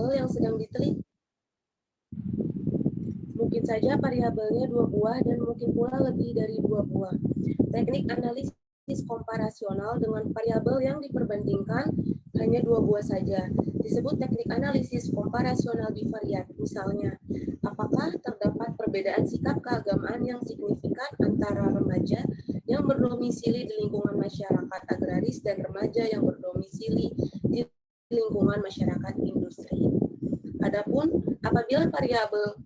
yang sedang diteliti. Mungkin saja variabelnya 2 buah dan mungkin pula lebih dari 2 buah. Teknik analisis komparasional dengan variabel yang diperbandingkan hanya 2 buah saja disebut teknik analisis komparasional bivariat. Misalnya, apakah terdapat perbedaan sikap keagamaan yang signifikan antara remaja yang berdomisili di lingkungan masyarakat agraris dan remaja yang berdomisili di lingkungan masyarakat industri. Adapun apabila variabel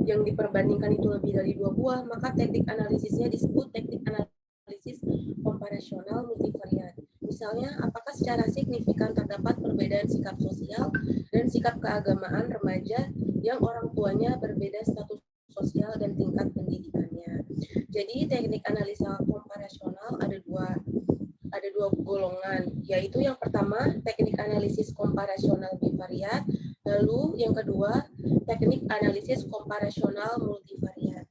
yang diperbandingkan itu lebih dari 2 buah, maka teknik analisisnya disebut teknik analisis komparasional multivariat. Misalnya, apakah secara signifikan terdapat perbedaan sikap sosial dan sikap keagamaan remaja yang orang tuanya berbeda status sosial dan tingkat pendidikannya. Jadi, teknik analisa komparasional ada dua golongan, yaitu yang pertama teknik analisis komparasional bivariat, lalu yang kedua teknik analisis komparasional multivariat.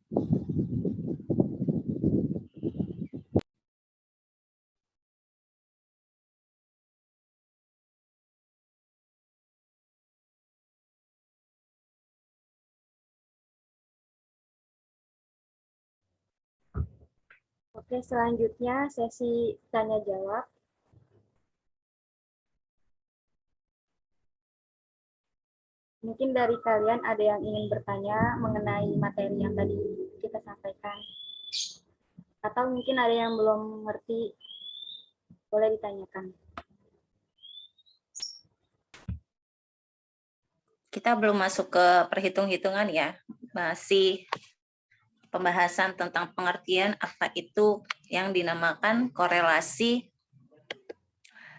Oke, selanjutnya sesi tanya jawab. Mungkin dari kalian ada yang ingin bertanya mengenai materi yang tadi kita sampaikan. Atau mungkin ada yang belum mengerti, boleh ditanyakan. Kita belum masuk ke perhitung-hitungan ya, masih pembahasan tentang pengertian apa itu yang dinamakan korelasi,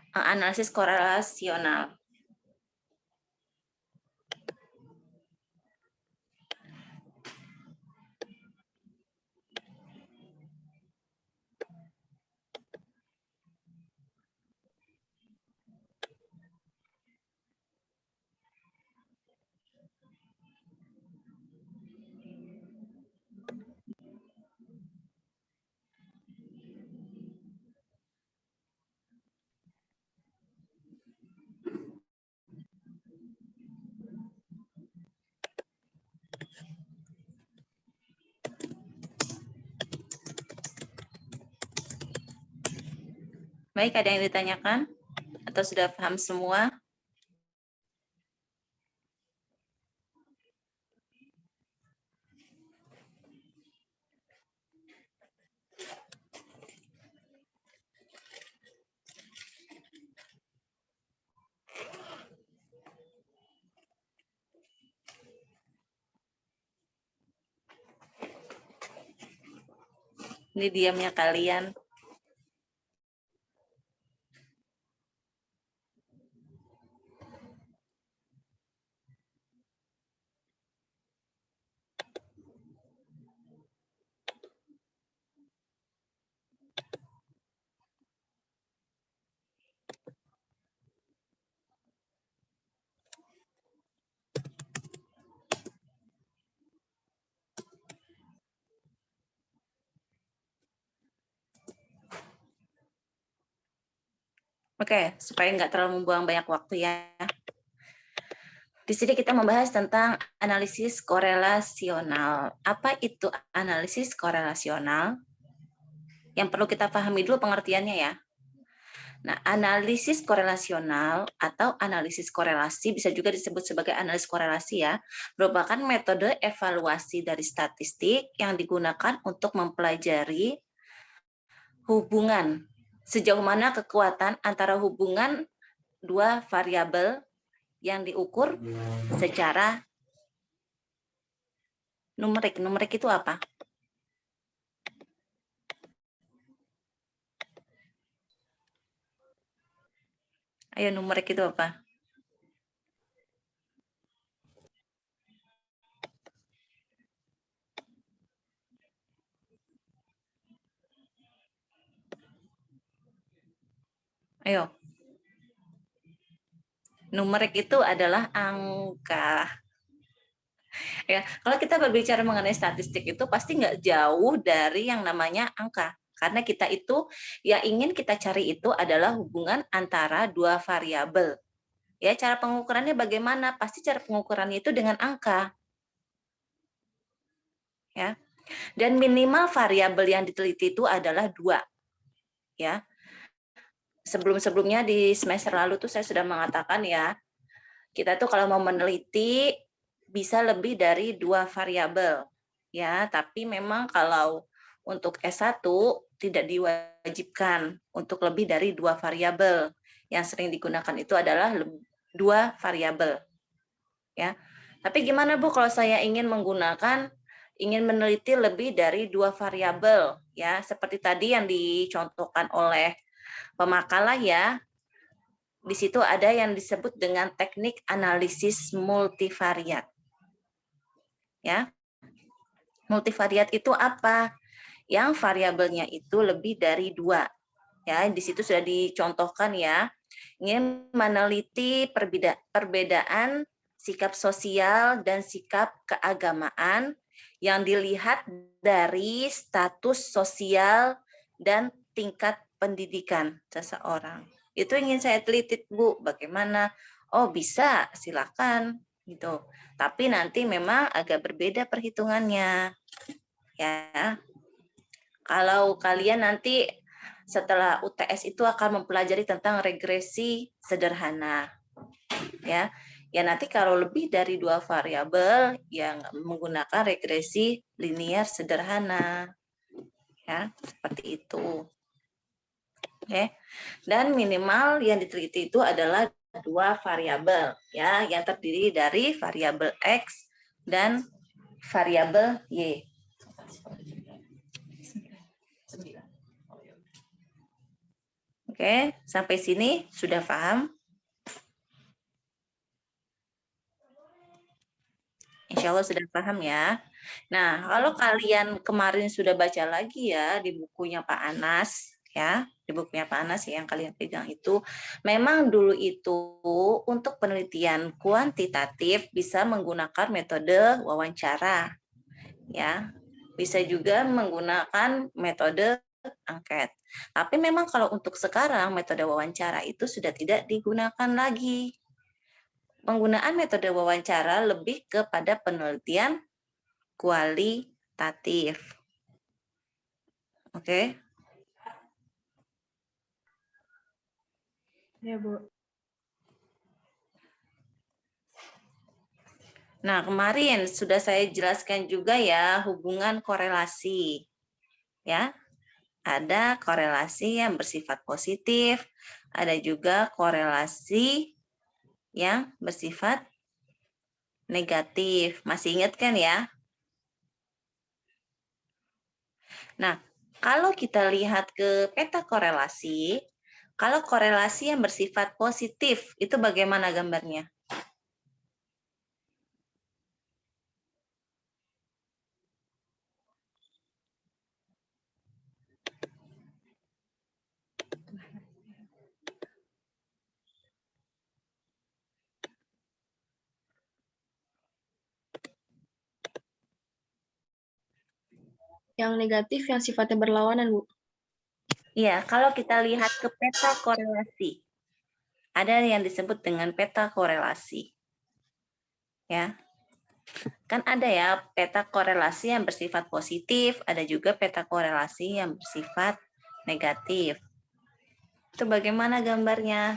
analisis korelasional. Baik, ada yang ditanyakan? Atau sudah paham semua? Ini diamnya kalian. Oke, supaya nggak terlalu membuang banyak waktu ya. Di sini kita membahas tentang analisis korelasional. Apa itu analisis korelasional? Yang perlu kita pahami dulu pengertiannya ya. Nah, analisis korelasional atau analisis korelasi bisa juga disebut sebagai analisis korelasi ya, merupakan metode evaluasi dari statistik yang digunakan untuk mempelajari hubungan sejauh mana kekuatan antara hubungan dua variabel yang diukur secara numerik. Numerik itu apa? Ayo, numerik itu apa? Ayo. Numerik itu adalah angka. Ya, kalau kita berbicara mengenai statistik itu pasti nggak jauh dari yang namanya angka. Karena kita itu, yang ingin kita cari itu adalah hubungan antara dua variabel. Ya, cara pengukurannya bagaimana? Pasti cara pengukurannya itu dengan angka. Ya. Dan minimal variabel yang diteliti itu adalah 2. Ya. Sebelum-sebelumnya di semester lalu tuh saya sudah mengatakan ya, kita tuh kalau mau meneliti bisa lebih dari 2 variabel. Ya, tapi memang kalau untuk S1 tidak diwajibkan untuk lebih dari 2 variabel. Yang sering digunakan itu adalah 2 variabel. Ya. Tapi gimana Bu kalau saya ingin meneliti lebih dari 2 variabel ya, seperti tadi yang dicontohkan oleh pemakalah ya. Di situ ada yang disebut dengan teknik analisis multivariat. Ya. Multivariat itu apa? Yang variabelnya itu lebih dari 2. Ya, di situ sudah dicontohkan ya. Ingin meneliti perbedaan sikap sosial dan sikap keagamaan yang dilihat dari status sosial dan tingkat pendidikan seseorang. Itu ingin saya teliti, Bu. Bagaimana? Oh, bisa, silakan gitu. Tapi nanti memang agak berbeda perhitungannya. Ya. Kalau kalian nanti setelah UTS itu akan mempelajari tentang regresi sederhana. Ya. Ya nanti kalau lebih dari 2 variabel yang menggunakan regresi linier sederhana. Ya, seperti itu. Oke. Dan minimal yang diteliti itu adalah 2 variabel ya, yang terdiri dari variabel X dan variabel Y. Oke, sampai sini sudah paham? Insya Allah sudah paham ya. Nah, kalau kalian kemarin sudah baca lagi ya di bukunya Pak Anas, ya, di bukunya Pak Anas yang kalian pegang itu, memang dulu itu untuk penelitian kuantitatif bisa menggunakan metode wawancara, ya, bisa juga menggunakan metode angket. Tapi memang kalau untuk sekarang metode wawancara itu sudah tidak digunakan lagi. Penggunaan metode wawancara lebih kepada penelitian kualitatif. Oke. Ya, Bu. Nah, kemarin sudah saya jelaskan juga ya hubungan korelasi. Ya. Ada korelasi yang bersifat positif, ada juga korelasi yang bersifat negatif. Masih ingat kan ya? Nah, kalau kita lihat ke peta korelasi, kalau korelasi yang bersifat positif, itu bagaimana gambarnya? Yang negatif yang sifatnya berlawanan, Bu. Iya, kalau kita lihat ke peta korelasi, ada yang disebut dengan peta korelasi. Ya. Kan ada ya peta korelasi yang bersifat positif, ada juga peta korelasi yang bersifat negatif. Itu bagaimana gambarnya?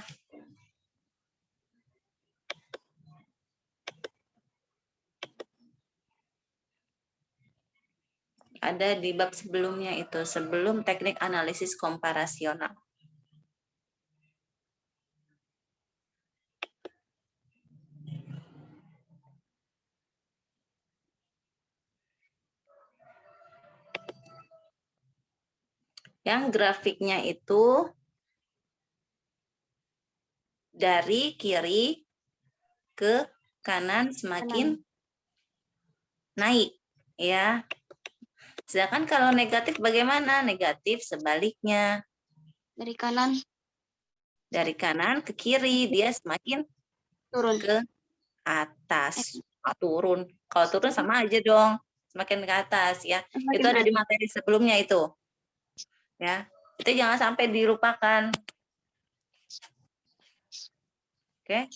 Ada di bab sebelumnya itu, sebelum teknik analisis komparasional. Yang grafiknya itu dari kiri ke kanan semakin naik, ya. Sedangkan kalau negatif bagaimana? Negatif sebaliknya. Dari kanan Dari kanan ke kiri, dia semakin turun. ke atas. Turun. Kalau turun sama aja dong, semakin ke atas ya. Semakin Itu ada naik. di materi sebelumnya itu. Ya. Itu jangan sampai dilupakan. Oke.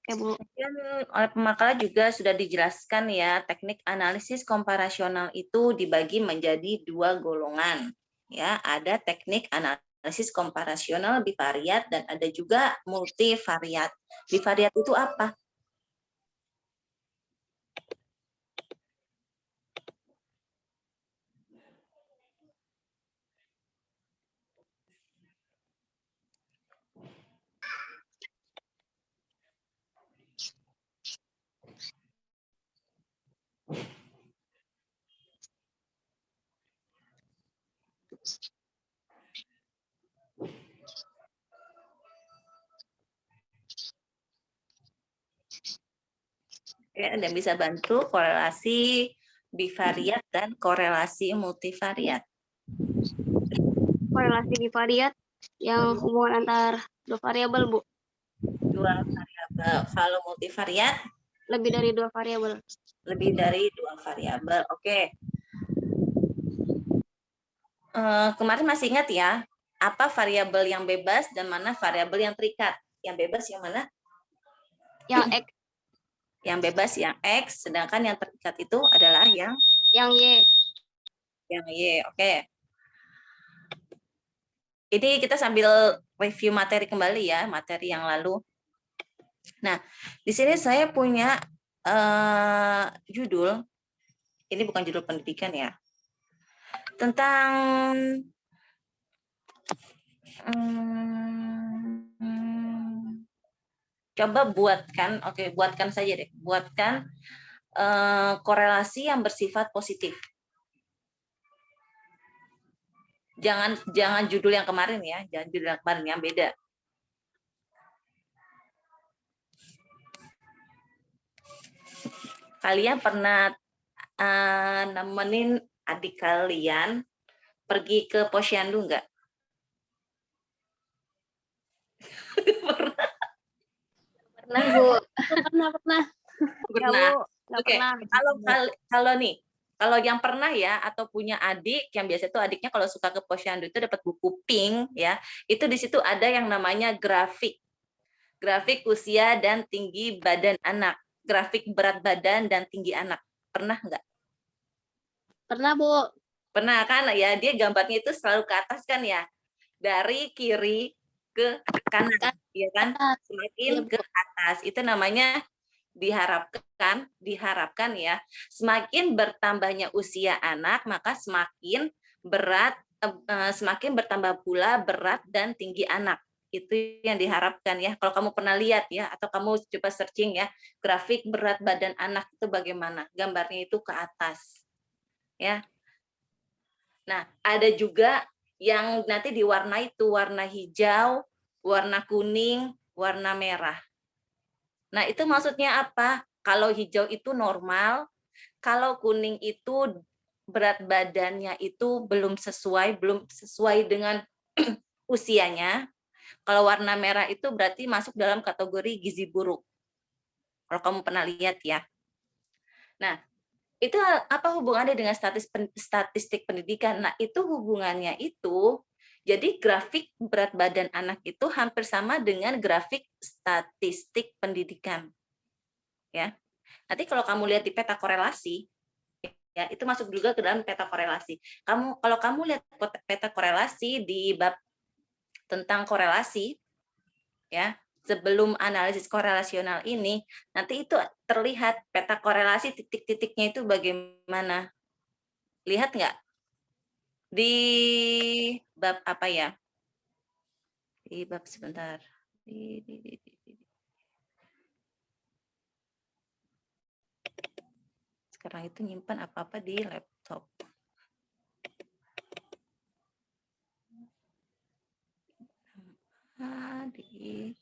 Oke, Bu. Kemudian oleh pemakalah juga sudah dijelaskan ya, teknik analisis komparasional itu dibagi menjadi dua golongan. Ya, ada teknik analisis komparasional bivariat dan ada juga multivariat. Bivariat itu apa? Ya, ada yang bisa bantu korelasi bivariat dan korelasi multivariat. Korelasi bivariat yang hubungan antar dua variabel, Bu. Dua variabel. Kalau multivariat Lebih dari dua variabel. lebih dari dua variabel. Oke. Kemarin masih ingat ya, apa variabel yang bebas dan mana variabel yang terikat? Yang bebas yang mana? Yang X, Yang bebas yang X, sedangkan yang terikat itu adalah yang Y. Y. Oke. Ini kita sambil review materi kembali ya, materi yang lalu. Nah, di sini saya punya judul, ini bukan judul pendidikan ya, tentang coba buatkan, buatkan saja deh, buatkan korelasi yang bersifat positif. Jangan judul yang kemarin ya, jangan judul yang kemarin, yang beda. Kalian pernah nemenin adik kalian pergi ke Posyandu nggak? Pernah, Bu. Pernah. Pernah. Ya, Bu. Nggak Oke. pernah. Kalau nih, kalau yang pernah ya atau punya adik yang biasa itu adiknya kalau suka ke Posyandu itu dapat buku pink ya, itu di situ ada yang namanya grafik usia dan tinggi badan anak, grafik berat badan dan tinggi anak. Pernah nggak? Pernah, Bu. Pernah kan ya, dia gambarnya itu selalu ke atas kan ya, dari kiri ke kanan, ya kan? Semakin ke atas itu namanya diharapkan ya, semakin bertambahnya usia anak maka semakin berat, semakin bertambah pula berat dan tinggi anak. Itu yang diharapkan ya. Kalau kamu pernah lihat ya, atau kamu coba searching ya, grafik berat badan anak itu bagaimana? Gambarnya itu ke atas. Ya. Nah, ada juga yang nanti diwarnai itu warna hijau, warna kuning, warna merah. Nah, itu maksudnya apa? Kalau hijau itu normal, kalau kuning itu berat badannya itu belum sesuai dengan usianya. Kalau warna merah itu berarti masuk dalam kategori gizi buruk. Kalau kamu pernah lihat ya. Nah, itu apa hubungannya dengan statistik pendidikan? Nah, itu hubungannya itu, jadi grafik berat badan anak itu hampir sama dengan grafik statistik pendidikan. Ya. Nanti kalau kamu lihat di peta korelasi, ya itu masuk juga ke dalam peta korelasi. Kalau kamu lihat peta korelasi di bab tentang korelasi, ya sebelum analisis korelasional ini, nanti itu terlihat peta korelasi titik-titiknya itu bagaimana. Lihat nggak? Di bab apa ya? Di bab sebentar. Sekarang itu nyimpan apa-apa di laptop. Di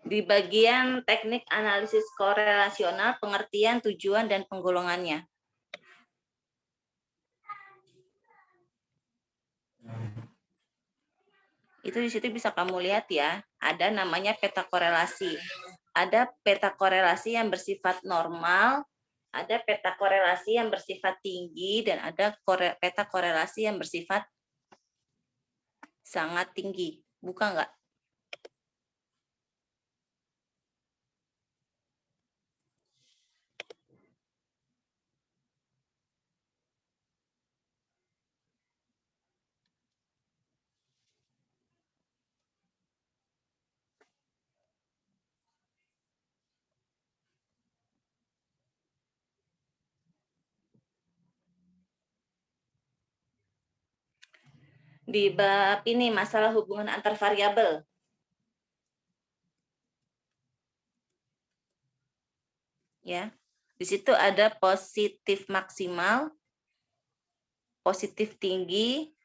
Di bagian teknik analisis korelasional, pengertian, tujuan, dan penggolongannya. Itu di situ bisa kamu lihat ya, ada namanya peta korelasi. Ada peta korelasi yang bersifat normal, ada peta korelasi yang bersifat tinggi, dan ada peta korelasi yang bersifat sangat tinggi. Buka nggak? Di bab ini masalah hubungan antar variabel. Ya. Di situ ada positif maksimal, positif tinggi,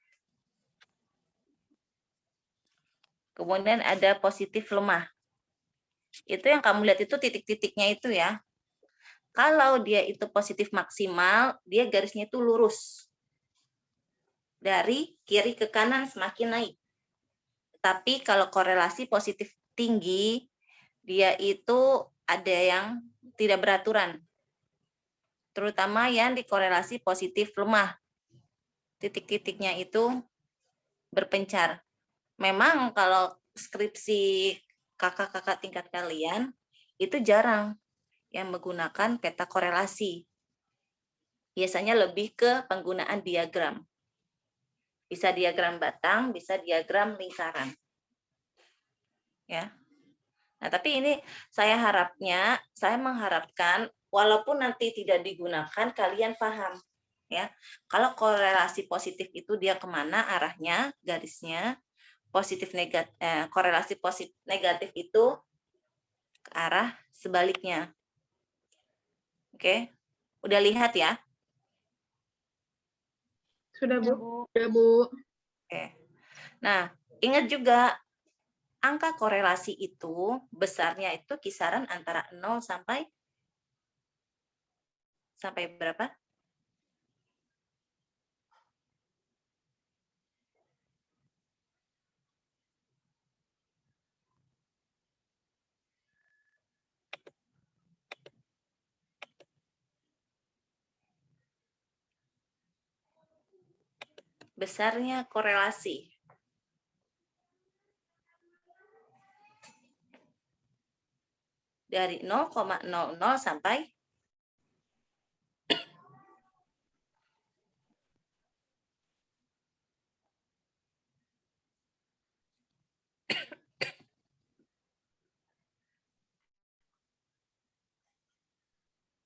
kemudian ada positif lemah. Itu yang kamu lihat itu titik-titiknya itu ya. Kalau dia itu positif maksimal, dia garisnya itu lurus. Dari kiri ke kanan semakin naik. Tapi kalau korelasi positif tinggi, dia itu ada yang tidak beraturan. Terutama yang dikorelasi positif lemah. Titik-titiknya itu berpencar. Memang kalau skripsi kakak-kakak tingkat kalian, itu jarang yang menggunakan peta korelasi. Biasanya lebih ke penggunaan diagram. Bisa diagram batang, bisa diagram lingkaran. Ya. Nah, tapi ini saya mengharapkan walaupun nanti tidak digunakan, kalian paham. Ya. Kalau korelasi positif itu dia kemana arahnya, garisnya, positif negatif, korelasi positif negatif itu ke arah sebaliknya. Oke, udah lihat ya? Sudah, Ya, Bu. Bu. Sudah, Bu. Oke. Nah, ingat juga angka korelasi itu besarnya itu kisaran antara 0 sampai berapa? Besarnya korelasi. Dari 0,00 sampai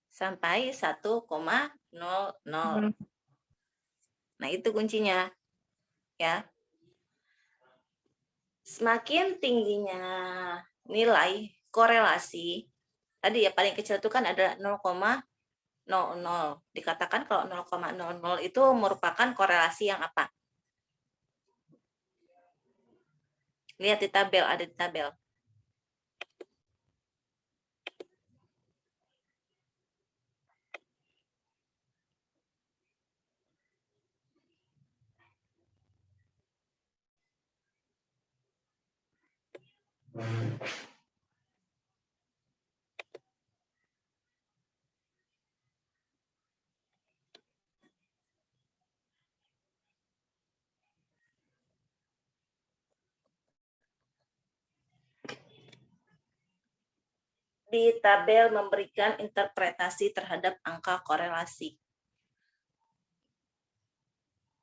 sampai 1,00. Nah, itu kuncinya. Ya. Semakin tingginya nilai korelasi, tadi ya paling kecil itu kan ada 0,00. Dikatakan kalau 0,00 itu merupakan korelasi yang apa? Lihat di tabel, ada di tabel. Di tabel memberikan interpretasi terhadap angka korelasi.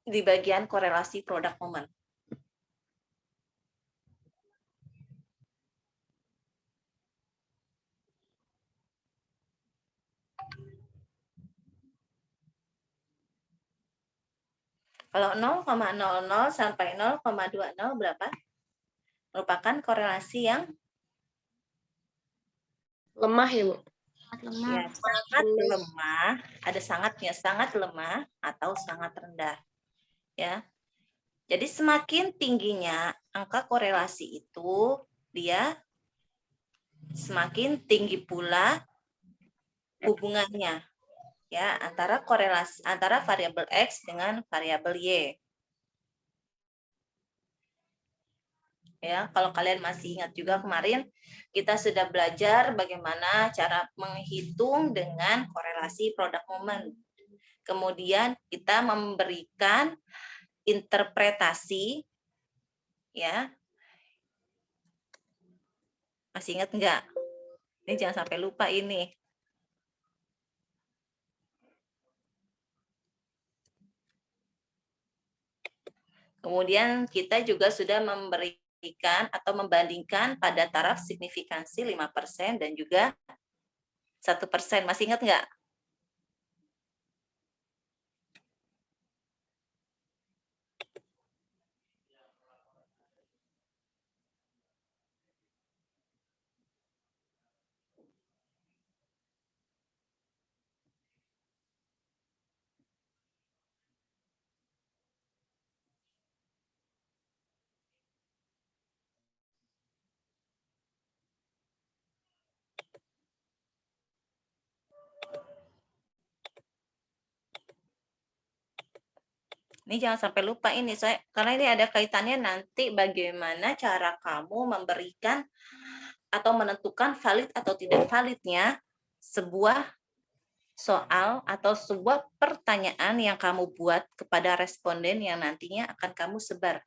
Di bagian korelasi produk momen. Kalau 0,00 sampai 0,20 berapa? Merupakan korelasi yang Lemah ya, Bu? Lemah. ya, sangat lemah, ada sangatnya, sangat lemah atau sangat rendah. Ya. Jadi semakin tingginya angka korelasi itu, dia semakin tinggi pula hubungannya ya antara korelasi antara variabel X dengan variabel Y. Ya, kalau kalian masih ingat juga kemarin kita sudah belajar bagaimana cara menghitung dengan korelasi produk momen. Kemudian kita memberikan interpretasi, ya. Masih ingat enggak? Ini jangan sampai lupa ini. Kemudian kita juga sudah memberikan atau membandingkan pada taraf signifikansi 5% dan juga 1%. Masih ingat enggak? Ini jangan sampai lupa ini, karena ini ada kaitannya nanti bagaimana cara kamu memberikan atau menentukan valid atau tidak validnya sebuah soal atau sebuah pertanyaan yang kamu buat kepada responden yang nantinya akan kamu sebar.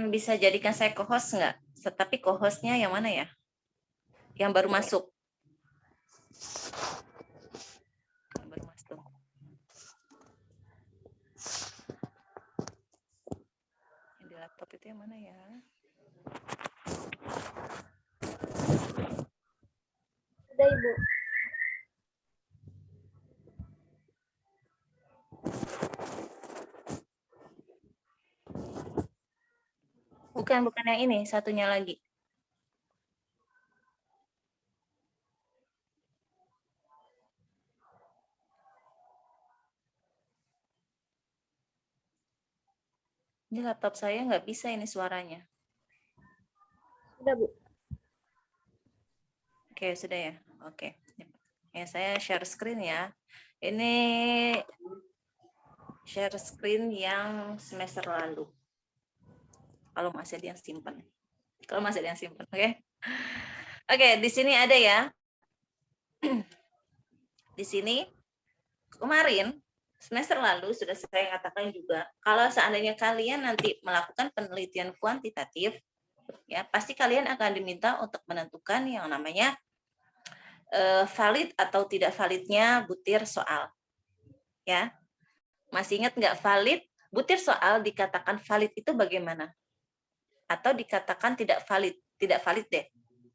Bisa jadikan saya co-host nggak? Tetapi co-hostnya yang mana ya? Yang baru masuk. Yang baru masuk. Yang di laptop itu yang mana ya? Sudah, Ibu. Bukan yang ini, satunya lagi. Ini laptop saya nggak bisa ini suaranya. Sudah, Bu. Oke, sudah ya. Oke. Ya, saya share screen ya. Ini share screen yang semester lalu. Kalau masih ada yang simpan. Kalau masih ada yang simpan, oke? Oke, di sini ada ya. Di sini kemarin semester lalu sudah saya katakan juga, kalau seandainya kalian nanti melakukan penelitian kuantitatif, ya pasti kalian akan diminta untuk menentukan yang namanya valid atau tidak validnya butir soal. Ya, masih ingat nggak valid? Butir soal dikatakan valid itu bagaimana? Atau dikatakan tidak valid deh.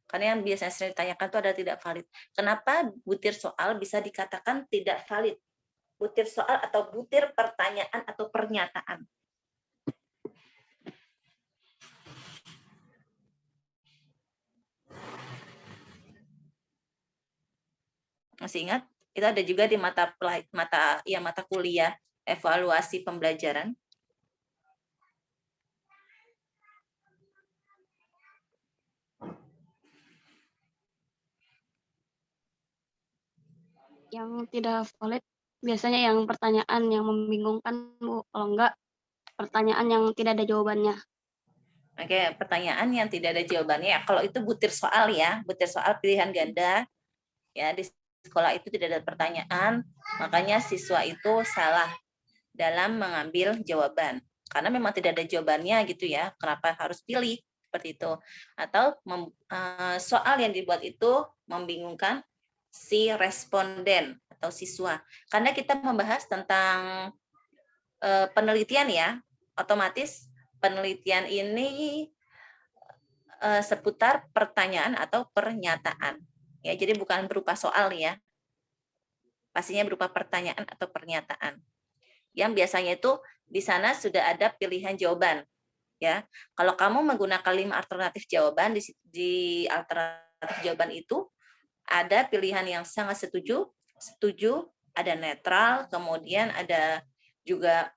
Karena yang biasanya sering ditanyakan itu adalah tidak valid. Kenapa butir soal bisa dikatakan tidak valid? Butir soal atau butir pertanyaan atau pernyataan. Masih ingat? Itu ada juga di mata kuliah evaluasi pembelajaran. Yang tidak valid biasanya yang pertanyaan yang membingungkan, Bu. Kalau enggak, pertanyaan yang tidak ada jawabannya. Oke, pertanyaan yang tidak ada jawabannya. Kalau itu butir soal ya, butir soal pilihan ganda. Ya, di sekolah itu tidak ada pertanyaan, makanya siswa itu salah dalam mengambil jawaban. Karena memang tidak ada jawabannya gitu ya. Kenapa harus pilih seperti itu? Atau soal yang dibuat itu membingungkan si responden atau siswa. Karena kita membahas tentang penelitian ya, otomatis penelitian ini seputar pertanyaan atau pernyataan. Ya, jadi bukan berupa soal ya. Pastinya berupa pertanyaan atau pernyataan. Yang biasanya itu di sana sudah ada pilihan jawaban. Ya, kalau kamu menggunakan 5 alternatif jawaban, di alternatif jawaban itu ada pilihan yang sangat setuju, ada netral, kemudian ada juga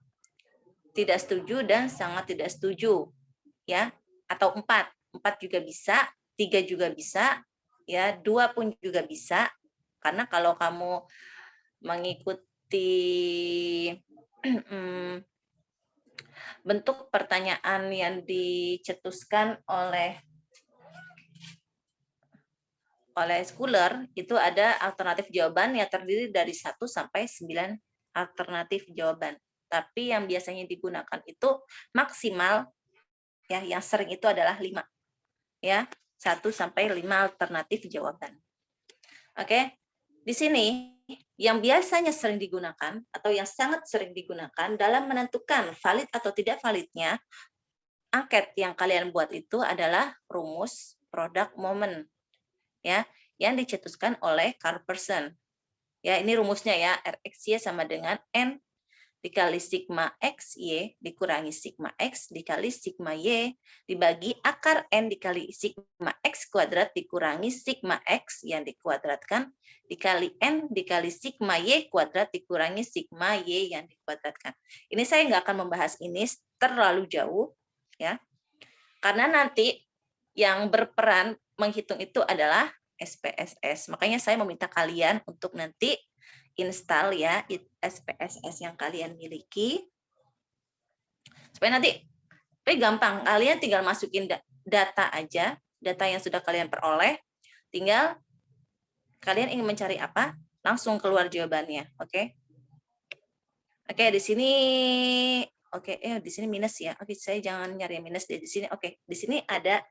tidak setuju dan sangat tidak setuju, ya, atau 4 juga bisa, 3 juga bisa, ya, 2 pun juga bisa, karena kalau kamu mengikuti bentuk pertanyaan yang dicetuskan oleh Schooler, itu ada alternatif jawaban yang terdiri dari 1 sampai 9 alternatif jawaban. Tapi yang biasanya digunakan itu maksimal, ya, yang sering itu adalah 5. Ya, 1 sampai 5 alternatif jawaban. Oke. Di sini yang biasanya sering digunakan atau yang sangat sering digunakan dalam menentukan valid atau tidak validnya angket yang kalian buat itu adalah rumus product moment, ya, yang dicetuskan oleh Carl Pearson. Ya, ini rumusnya ya, RXY sama dengan N dikali sigma X, Y, dikurangi sigma X, dikali sigma Y, dibagi akar N dikali sigma X kuadrat, dikurangi sigma X yang dikuadratkan, dikali N dikali sigma Y kuadrat, dikurangi sigma Y yang dikuadratkan. Ini saya nggak akan membahas ini terlalu jauh, ya, karena nanti yang berperan menghitung itu adalah SPSS. Makanya saya meminta kalian untuk nanti install ya SPSS yang kalian miliki supaya nanti gampang, kalian tinggal masukin data aja, data yang sudah kalian peroleh, tinggal kalian ingin mencari apa, langsung keluar jawabannya. Oke. Oke, di sini di sini minus ya. Oke, saya jangan nyari minus di sini. Oke, di sini ada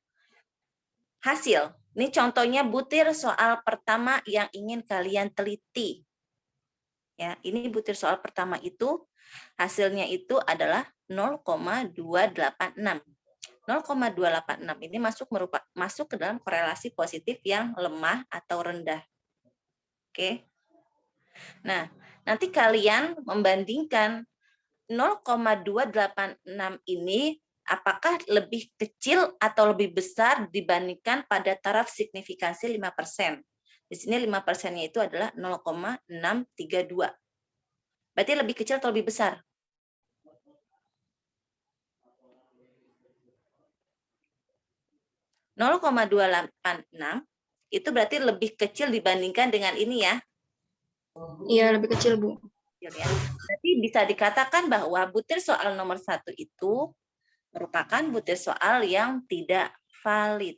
hasil. Ini contohnya butir soal pertama yang ingin kalian teliti. Ya, ini butir soal pertama itu hasilnya itu adalah 0,286. 0,286 ini masuk ke dalam korelasi positif yang lemah atau rendah. Oke. Nah, nanti kalian membandingkan 0,286 ini apakah lebih kecil atau lebih besar dibandingkan pada taraf signifikansi 5%. Di sini 5%-nya itu adalah 0,632. Berarti lebih kecil atau lebih besar? (0,286) itu berarti lebih kecil dibandingkan dengan ini ya? Iya, lebih kecil, Bu. Ya. Berarti bisa dikatakan bahwa butir soal nomor 1 itu merupakan butir soal yang tidak valid.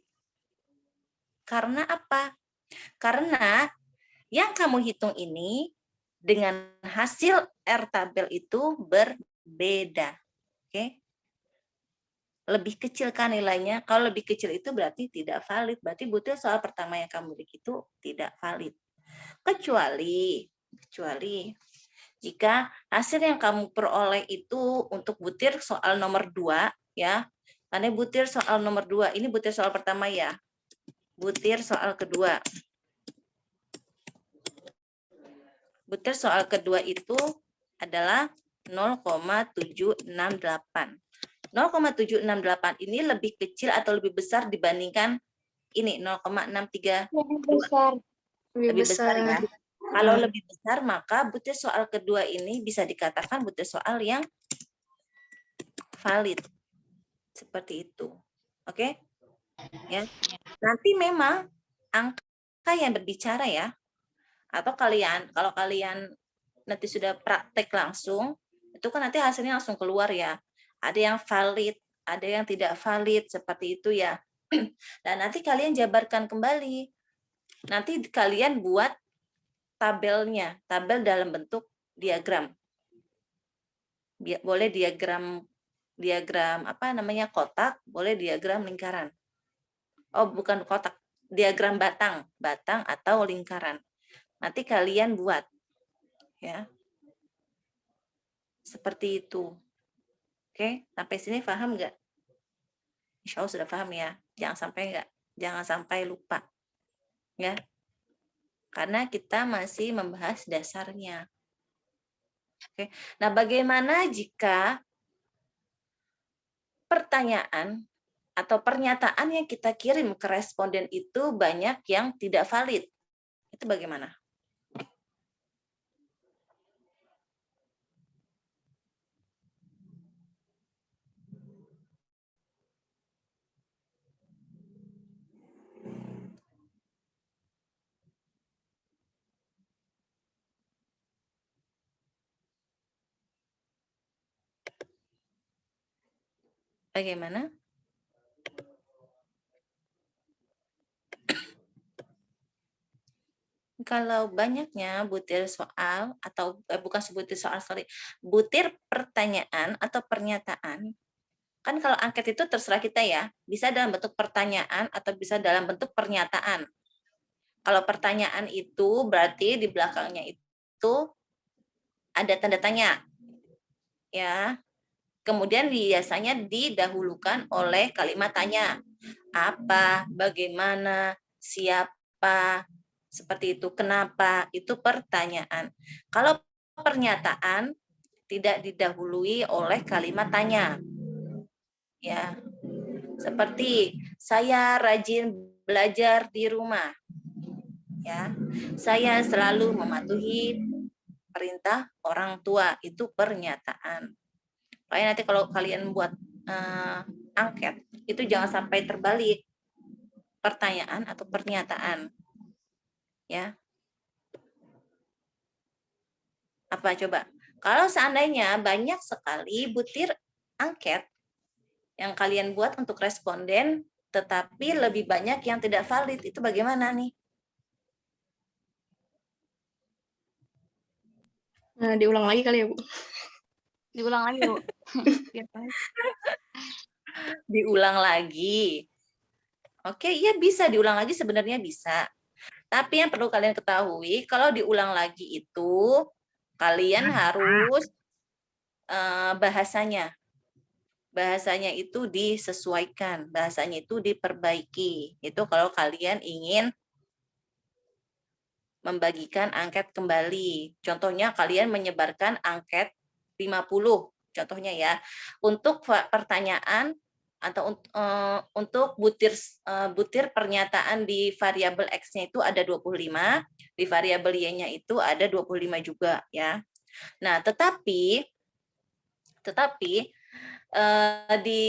Karena apa? Karena yang kamu hitung ini dengan hasil R tabel itu berbeda. Oke? Lebih kecil kan nilainya? Kalau lebih kecil itu berarti tidak valid. Berarti butir soal pertama yang kamu miliki itu tidak valid. Kecuali jika hasil yang kamu peroleh itu untuk butir soal nomor 2, ya. Karena butir soal nomor 2, ini butir soal pertama ya. Butir soal kedua. Butir soal kedua itu adalah 0,768. 0,768 ini lebih kecil atau lebih besar dibandingkan ini 0,632. Lebih besar ya. Kalau lebih besar maka butir soal kedua ini bisa dikatakan butir soal yang valid. Seperti itu. Oke? Ya. Nanti memang angka yang berbicara ya. Atau kalau kalian nanti sudah praktek langsung, itu kan nanti hasilnya langsung keluar ya. ada yang valid, ada yang tidak valid, seperti itu ya. Dan nanti kalian jabarkan kembali. Nanti kalian buat tabelnya, tabel dalam bentuk diagram. Boleh diagram apa namanya, kotak, boleh diagram lingkaran. Oh, bukan kotak, diagram batang atau lingkaran. Nanti kalian buat ya. Seperti itu. Oke, sampai sini paham nggak? Insya Allah sudah paham ya. Jangan sampai lupa. Ya. Karena kita masih membahas dasarnya. Oke. Nah, bagaimana jika pertanyaan atau pernyataan yang kita kirim ke responden itu banyak yang tidak valid? Itu bagaimana? Bagaimana? Kalau banyaknya butir soal atau bukan sebutir soal, butir pertanyaan atau pernyataan, kan kalau angket itu terserah kita ya, bisa dalam bentuk pertanyaan atau bisa dalam bentuk pernyataan. Kalau pertanyaan itu berarti di belakangnya itu ada tanda tanya, ya. Kemudian biasanya didahulukan oleh kalimat tanya. Apa, bagaimana, siapa, seperti itu. Kenapa, itu pertanyaan. Kalau pernyataan tidak didahului oleh kalimat tanya. Ya. Seperti saya rajin belajar di rumah. Ya. Saya selalu mematuhi perintah orang tua, itu pernyataan. Makanya nanti kalau kalian buat angket, itu jangan sampai terbalik pertanyaan atau pernyataan. Ya. Apa coba? Kalau seandainya banyak sekali butir angket yang kalian buat untuk responden, tetapi lebih banyak yang tidak valid, itu bagaimana nih? Nah, diulang lagi kali ya, Bu? Diulang lagi, Bu. Diulang lagi. Oke, iya bisa diulang lagi, sebenarnya bisa. Tapi yang perlu kalian ketahui, kalau diulang lagi itu, kalian harus bahasanya itu disesuaikan, bahasanya itu diperbaiki. Itu kalau kalian ingin membagikan angket kembali. Contohnya kalian menyebarkan angket 50, contohnya ya. Untuk pertanyaan atau untuk butir pernyataan di variabel X-nya itu ada 25, di variabel Y-nya itu ada 25 juga ya. Nah, tetapi di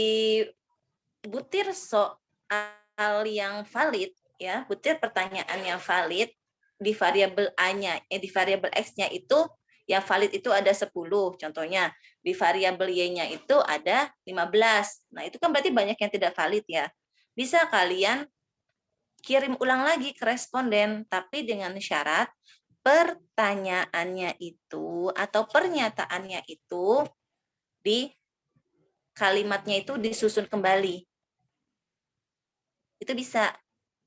butir soal yang valid ya, butir pertanyaan yang valid di variabel A-nya, di variabel X-nya itu yang valid itu ada 10 contohnya, di variabel Y-nya itu ada 15. Nah, itu kan berarti banyak yang tidak valid ya. Bisa kalian kirim ulang lagi ke responden, tapi dengan syarat pertanyaannya itu atau pernyataannya itu di kalimatnya itu disusun kembali. Itu bisa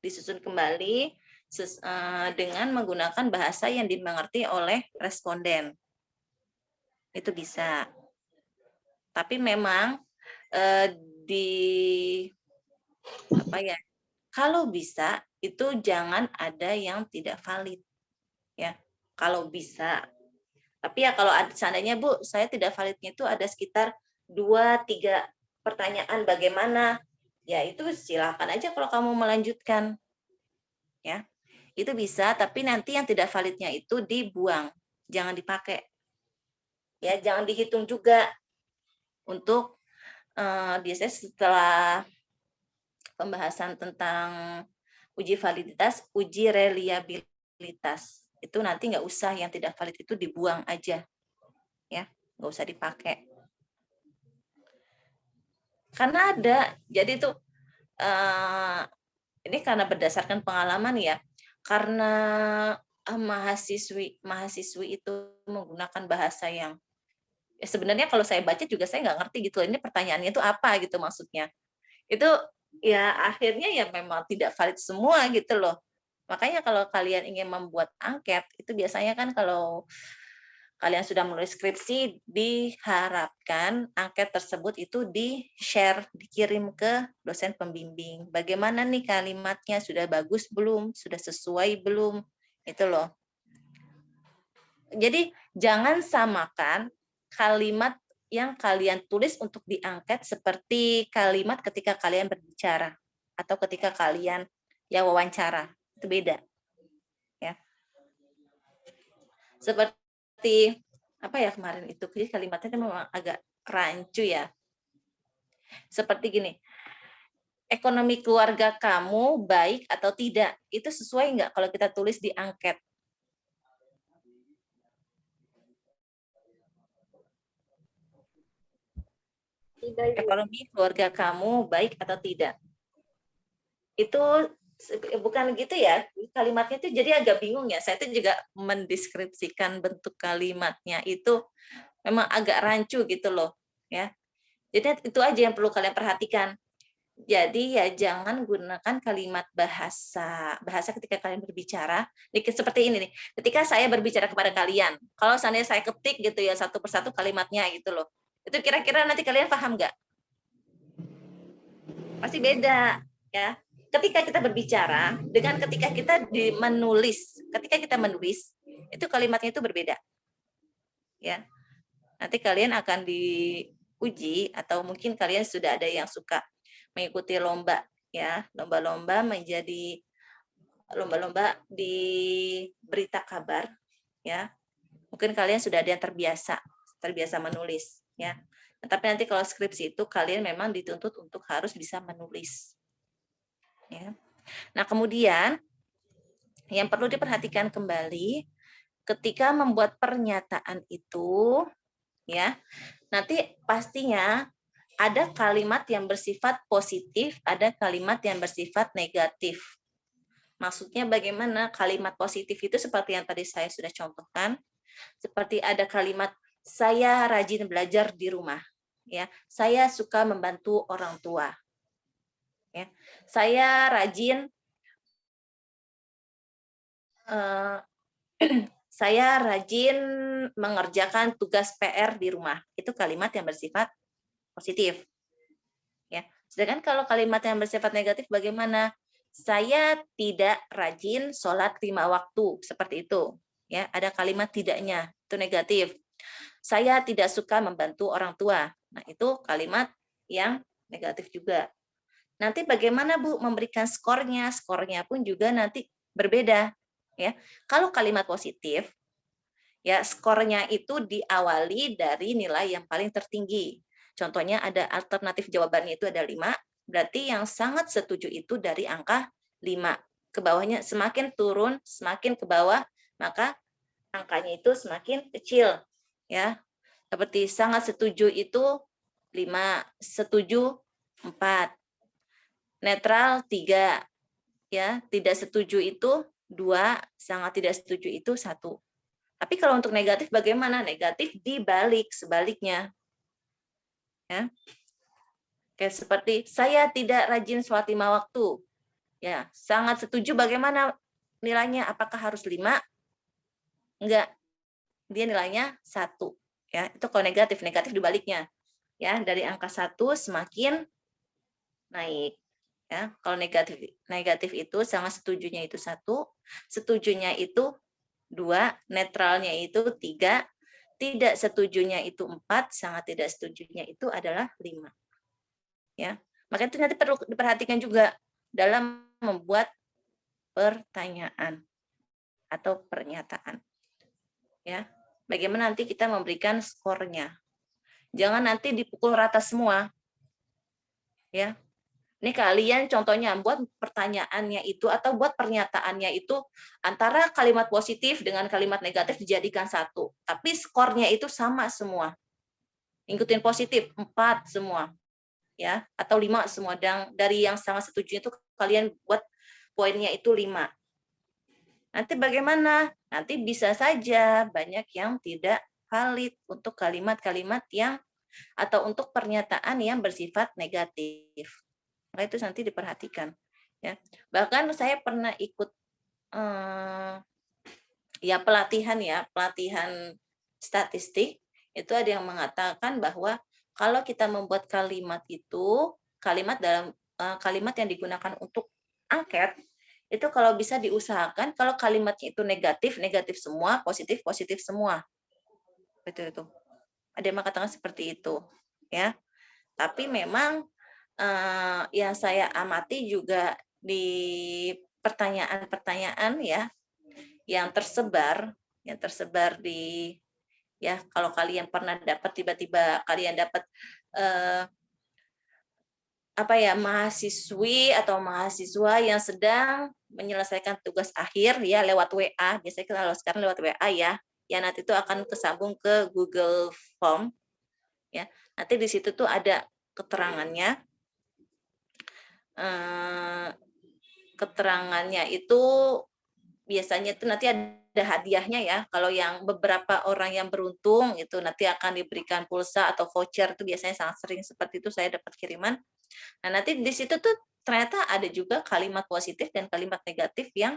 disusun kembali dengan menggunakan bahasa yang dimengerti oleh responden. Itu bisa. Tapi memang kalau bisa itu jangan ada yang tidak valid. Ya, kalau bisa. Tapi ya kalau seandainya Bu, saya tidak validnya itu ada sekitar 2-3 pertanyaan bagaimana, ya itu silakan aja kalau kamu melanjutkan. Ya. Itu bisa, tapi nanti yang tidak validnya itu dibuang, jangan dipakai. Ya, jangan dihitung juga untuk biasanya setelah pembahasan tentang uji validitas, uji reliabilitas. Itu nanti nggak usah, yang tidak valid itu dibuang aja. Ya, nggak usah dipakai. Karena ada, jadi itu ini karena berdasarkan pengalaman ya, karena mahasiswi itu menggunakan bahasa yang ya sebenarnya kalau saya baca juga saya nggak ngerti gitu, ini pertanyaannya itu apa gitu maksudnya. Itu ya akhirnya ya memang tidak valid semua gitu loh. Makanya kalau kalian ingin membuat angket, itu biasanya kan kalau kalian sudah menulis skripsi, diharapkan angket tersebut itu di-share, dikirim ke dosen pembimbing. Bagaimana nih kalimatnya, sudah bagus belum, sudah sesuai belum, itu loh. Jadi jangan samakan kalimat yang kalian tulis untuk diangket seperti kalimat ketika kalian berbicara atau ketika kalian ya wawancara, itu beda. Ya. Seperti apa ya kemarin itu, jadi kalimatnya kan memang agak rancu ya. Seperti gini, ekonomi keluarga kamu baik atau tidak, itu sesuai nggak kalau kita tulis di angket? Tidak, Ibu. Ekonomi keluarga kamu baik atau tidak? Itu bukan gitu ya, kalimatnya itu jadi agak bingung ya. Saya itu juga mendeskripsikan bentuk kalimatnya itu memang agak rancu gitu loh, ya. Jadi itu aja yang perlu kalian perhatikan. Jadi ya jangan gunakan kalimat bahasa ketika kalian berbicara. Seperti ini nih, ketika saya berbicara kepada kalian, kalau seandainya saya ketik gitu ya satu persatu kalimatnya gitu loh, itu kira-kira nanti kalian paham nggak? Pasti beda ya. Ketika kita berbicara dengan ketika kita menulis, ketika kita menulis itu kalimatnya itu berbeda, ya. Nanti kalian akan diuji atau mungkin kalian sudah ada yang suka mengikuti lomba, ya, lomba-lomba di berita kabar, ya. Mungkin kalian sudah ada yang terbiasa menulis, ya. Tapi nanti kalau skripsi itu kalian memang dituntut untuk harus bisa menulis. Ya. Nah, kemudian yang perlu diperhatikan kembali ketika membuat pernyataan itu, ya, nanti pastinya ada kalimat yang bersifat positif, ada kalimat yang bersifat negatif. Maksudnya bagaimana? Kalimat positif itu seperti yang tadi saya sudah contohkan, seperti ada kalimat saya rajin belajar di rumah, ya. Saya suka membantu orang tua. Ya. Saya rajin saya rajin mengerjakan tugas PR di rumah. Itu kalimat yang bersifat positif. Ya. Sedangkan kalau kalimat yang bersifat negatif bagaimana? Saya tidak rajin sholat 5 waktu, seperti itu. Ya, ada kalimat tidaknya, itu negatif. Saya tidak suka membantu orang tua. Nah, itu kalimat yang negatif juga. Nanti bagaimana Bu memberikan skornya? Skornya pun juga nanti berbeda. Ya, kalau kalimat positif, ya skornya itu diawali dari nilai yang paling tertinggi. Contohnya ada alternatif jawabannya itu ada 5, berarti yang sangat setuju itu dari angka 5. Ke bawahnya semakin turun, semakin ke bawah, maka angkanya itu semakin kecil. Ya, seperti sangat setuju itu 5, setuju 4, netral 3, ya, tidak setuju itu 2, sangat tidak setuju itu 1. Tapi kalau untuk negatif bagaimana? Negatif dibalik, sebaliknya. Ya. Kayak seperti saya tidak rajin sholat 5 waktu. Ya, sangat setuju bagaimana nilainya? Apakah harus 5? Enggak. Dia nilainya 1. Ya, itu kalau negatif, negatif dibaliknya. Ya, dari angka 1 semakin naik. Ya, kalau negatif itu sangat setujunya itu 1, setujunya itu 2, netralnya itu 3, tidak setujunya itu 4, sangat tidak setujunya itu adalah 5. Ya. Maka itu nanti perlu diperhatikan juga dalam membuat pertanyaan atau pernyataan. Ya. Bagaimana nanti kita memberikan skornya. Jangan nanti dipukul rata semua. Ya. Ini kalian contohnya buat pertanyaannya itu atau buat pernyataannya itu antara kalimat positif dengan kalimat negatif dijadikan satu. Tapi skornya itu sama semua. Ikutin positif, 4 semua. ya, atau 5 semua, dari yang sangat setuju itu kalian buat poinnya itu 5. Nanti bagaimana? Nanti bisa saja banyak yang tidak valid untuk kalimat-kalimat yang atau untuk pernyataan yang bersifat negatif. Maka itu nanti diperhatikan. Ya. Bahkan saya pernah ikut pelatihan statistik, itu ada yang mengatakan bahwa kalau kita membuat kalimat itu, kalimat yang digunakan untuk angket, itu kalau bisa diusahakan kalau kalimatnya itu negatif, negatif semua, positif, positif semua. Betul itu. Ada yang mengatakan seperti itu, ya. Tapi memang yang saya amati juga di pertanyaan-pertanyaan ya yang tersebar di ya, kalau kalian pernah dapat tiba-tiba kalian dapat mahasiswi atau mahasiswa yang sedang menyelesaikan tugas akhir ya lewat WA, biasanya kalau sekarang lewat WA ya nanti itu akan kesambung ke Google Form ya. Nanti di situ tuh ada keterangannya. Keterangannya itu biasanya itu nanti ada hadiahnya ya. Kalau yang beberapa orang yang beruntung itu nanti akan diberikan pulsa atau voucher, itu biasanya sangat sering seperti itu saya dapat kiriman. Nah, nanti di situ tuh ternyata ada juga kalimat positif dan kalimat negatif yang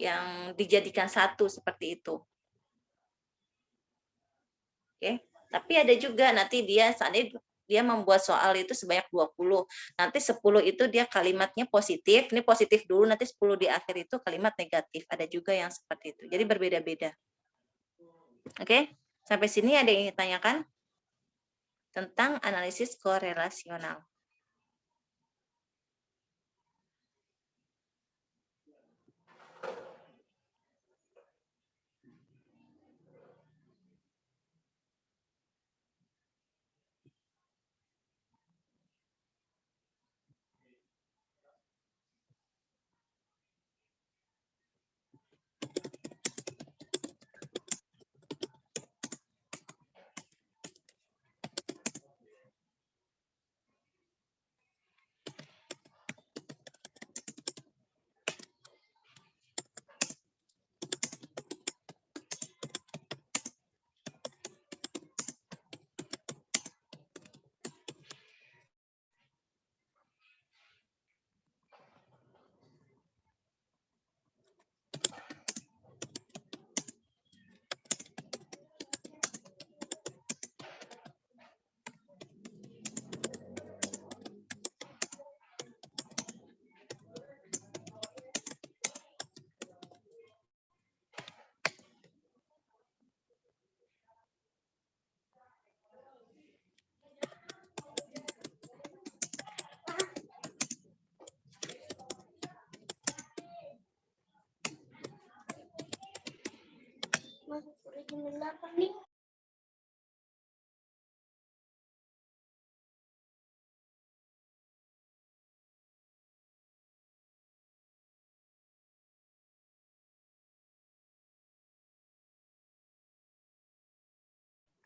yang dijadikan satu seperti itu. Oke, tapi ada juga nanti dia membuat soal itu sebanyak 20. Nanti 10 itu dia kalimatnya positif, ini positif dulu, nanti 10 di akhir itu kalimat negatif. Ada juga yang seperti itu. Jadi berbeda-beda. Oke, sampai sini ada yang ingin ditanyakan tentang analisis korelasional.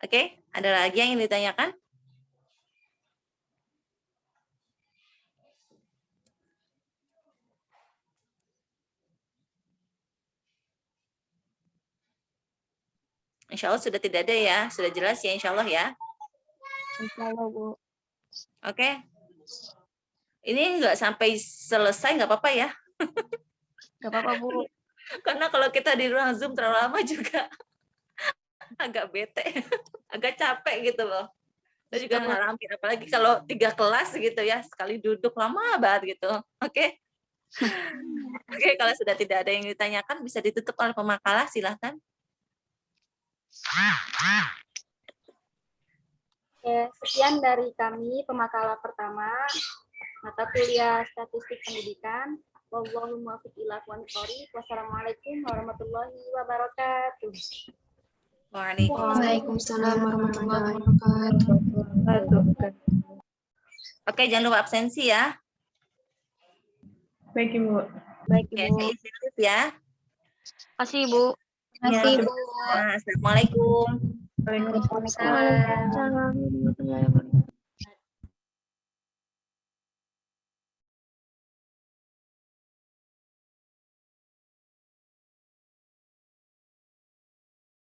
Oke, ada lagi yang ingin ditanyakan? Insya Allah sudah tidak ada ya, sudah jelas ya insya Allah ya. Insya Allah, Bu. Oke. Ini nggak sampai selesai nggak apa-apa ya. Gak apa-apa, Bu. Karena kalau kita di ruang Zoom terlalu lama juga agak bete, agak capek gitu loh. Saya juga ngalamin, apalagi kalau 3 kelas gitu ya, sekali duduk lama banget gitu. Oke. Oke, kalau sudah tidak ada yang ditanyakan, bisa ditutup oleh pemakalah, silahkan. Oke, sekian dari kami pemakalah pertama mata kuliah statistik pendidikan. Wallahul muwaffiq ila aqwamit thoriq. Wassalamualaikum warahmatullahi wabarakatuh. Waalaikumsalam warahmatullahi wabarakatuh. Oke, jangan lupa absensi ya. Baik, Ibu. Baik, Oke, Ibu. saya izin ya. Kasih, Bu. Ya, Kasih, Bu. Assalamualaikum. Waalaikumsalam. Waalaikumsalam warahmatullahi wabarakatuh.